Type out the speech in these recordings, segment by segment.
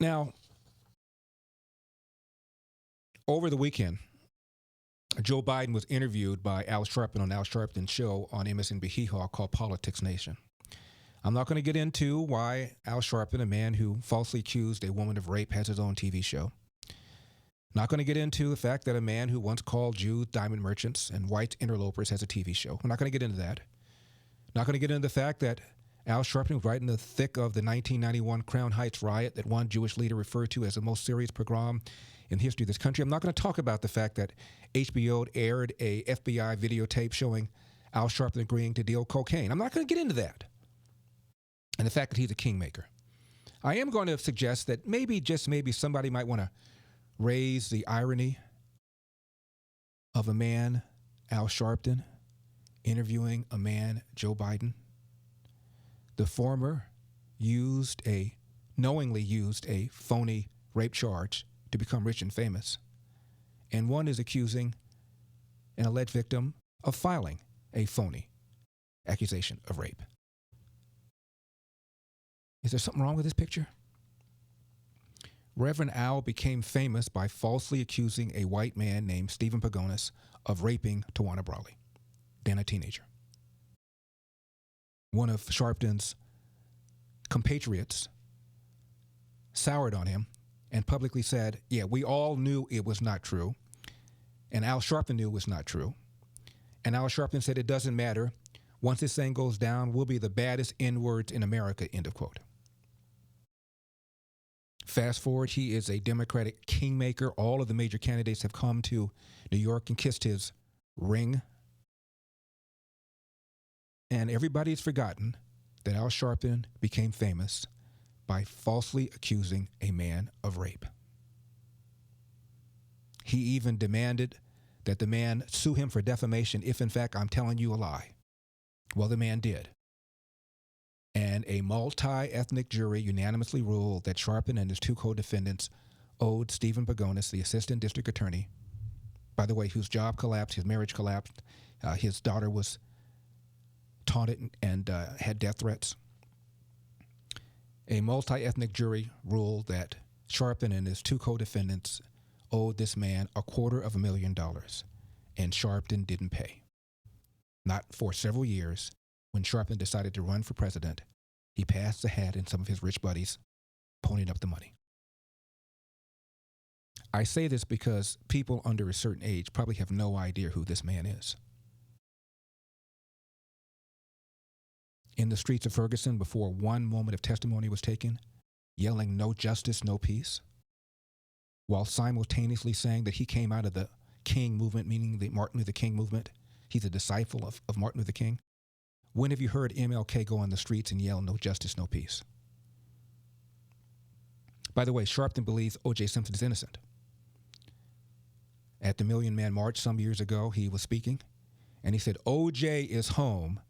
Now, over the weekend, Joe Biden was interviewed by Al Sharpton on Al Sharpton's show on MSNBC called Politics Nation. I'm not going to get into why Al Sharpton, a man who falsely accused a woman of rape, has his own TV show. Not going to get into the fact that a man who once called Jews diamond merchants and white interlopers has a TV show. I'm not going to get into that. Not going to get into the fact that Al Sharpton was right in the thick of the 1991 Crown Heights riot that one Jewish leader referred to as the most serious pogrom in the history of this country. I'm not going to talk about the fact that HBO aired a FBI videotape showing Al Sharpton agreeing to deal cocaine. I'm not going to get into that. And the fact that he's a kingmaker. I am going to suggest that maybe, just maybe, somebody might want to raise the irony of a man, Al Sharpton, interviewing a man, Joe Biden. The former knowingly used a phony rape charge to become rich and famous. And one is accusing an alleged victim of filing a phony accusation of rape. Is there something wrong with this picture? Reverend Al became famous by falsely accusing a white man named Stephen Pagonis of raping Tawana Brawley, then a teenager. One of Sharpton's compatriots soured on him and publicly said, yeah, we all knew it was not true, and Al Sharpton knew it was not true. And Al Sharpton said, it doesn't matter. Once this thing goes down, we'll be the baddest N-words in America, end of quote. Fast forward, he is a Democratic kingmaker. All of the major candidates have come to New York and kissed his ring. And everybody's forgotten that Al Sharpton became famous by falsely accusing a man of rape. He even demanded that the man sue him for defamation if, in fact, I'm telling you a lie. Well, the man did. And a multi-ethnic jury unanimously ruled that Sharpton and his two co-defendants owed Stephen Pagonis, the assistant district attorney, by the way, whose job collapsed, his marriage collapsed, his daughter was taunted and had death threats. A multi-ethnic jury ruled that Sharpton and his two co-defendants owed this man $250,000, and Sharpton didn't pay. Not for several years. When Sharpton decided to run for president, he passed the hat and some of his rich buddies ponied up the money. I say this because people under a certain age probably have no idea who this man is. In the streets of Ferguson, before one moment of testimony was taken, yelling, "No justice, no peace," while simultaneously saying that he came out of the King movement, meaning the Martin Luther King movement. He's a disciple of Martin Luther King. When have you heard MLK go on the streets and yell, "No justice, no peace"? By the way, Sharpton believes O.J. Simpson is innocent. At the Million Man March some years ago, he was speaking, and he said, O.J. is home,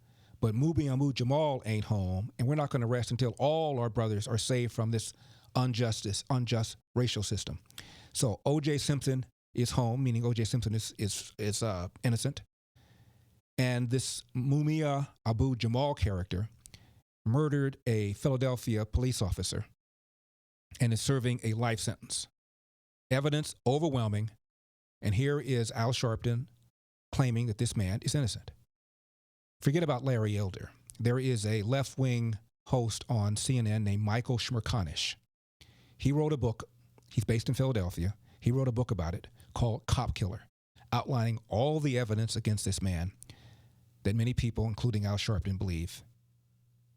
but Mubi Amu Jamal ain't home, and we're not going to rest until all our brothers are saved from this unjust racial system. So O.J. Simpson is home, meaning O.J. Simpson is innocent. And this Mumia Abu Jamal character murdered a Philadelphia police officer and is serving a life sentence. Evidence overwhelming, and here is Al Sharpton claiming that this man is innocent. Forget about Larry Elder. There is a left-wing host on CNN named Michael Shmerkanish. He wrote a book. He's based in Philadelphia. He wrote a book about it called Cop Killer, outlining all the evidence against this man that many people, including Al Sharpton, believe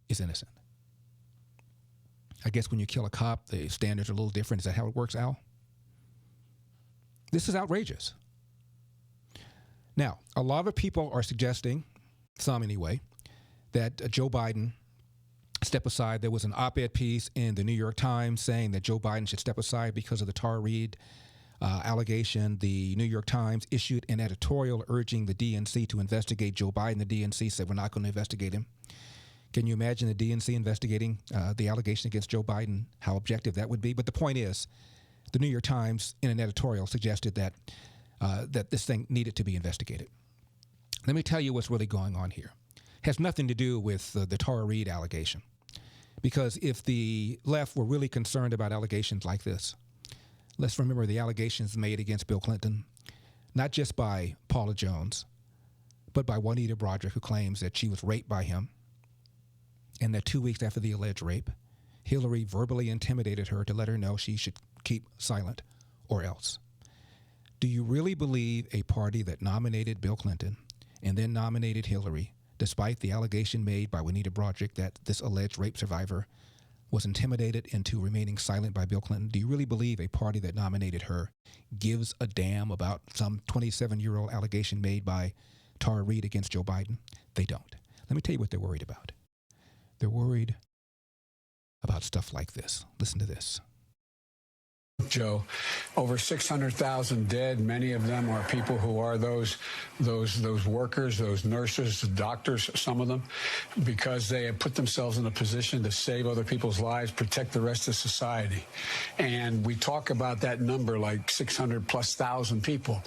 is innocent. I guess when you kill a cop, the standards are a little different. Is that how it works, Al? This is outrageous. Now, a lot of people are suggesting, some anyway, that Joe Biden step aside. There was an op-ed piece in the New York Times saying that Joe Biden should step aside because of the Tara Reade allegation. The New York Times issued an editorial urging the DNC to investigate Joe Biden. The DNC said, we're not going to investigate him. Can you imagine the DNC investigating the allegation against Joe Biden, how objective that would be? But the point is, the New York Times, in an editorial, suggested that that this thing needed to be investigated. Let me tell you what's really going on here. It has nothing to do with the Tara Reade allegation. Because if the left were really concerned about allegations like this, let's remember the allegations made against Bill Clinton, not just by Paula Jones, but by Juanita Broaddrick, who claims that she was raped by him, and that 2 weeks after the alleged rape, Hillary verbally intimidated her to let her know she should keep silent or else. Do you really believe a party that nominated Bill Clinton and then nominated Hillary, despite the allegation made by Juanita Broaddrick that this alleged rape survivor was intimidated into remaining silent by Bill Clinton, do you really believe a party that nominated her gives a damn about some 27-year-old allegation made by Tara Reid against Joe Biden? They don't. Let me tell you what they're worried about. They're worried about stuff like this. Listen to this. Joe, over 600,000 dead. Many of them are people who are those workers, those nurses, doctors, some of them, because they have put themselves in a position to save other people's lives, protect the rest of society. And we talk about that number like 600,000+ people.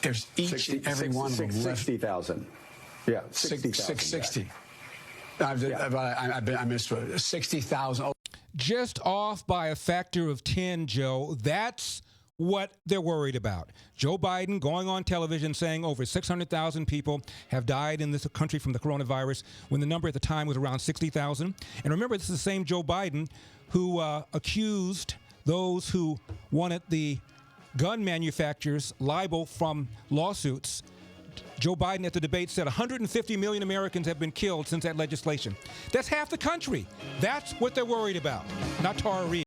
There's each and every one of them. 60,000. Yeah, 60,000. 660. I missed 60,000. Just off by a factor of 10, Joe. That's what they're worried about. Joe Biden going on television saying over 600,000 people have died in this country from the coronavirus, when the number at the time was around 60,000. And remember, this is the same Joe Biden who accused those who wanted the gun manufacturers liable from lawsuits. Joe Biden at the debate said 150 million Americans have been killed since that legislation. That's half the country. That's what they're worried about, not Tara Reid.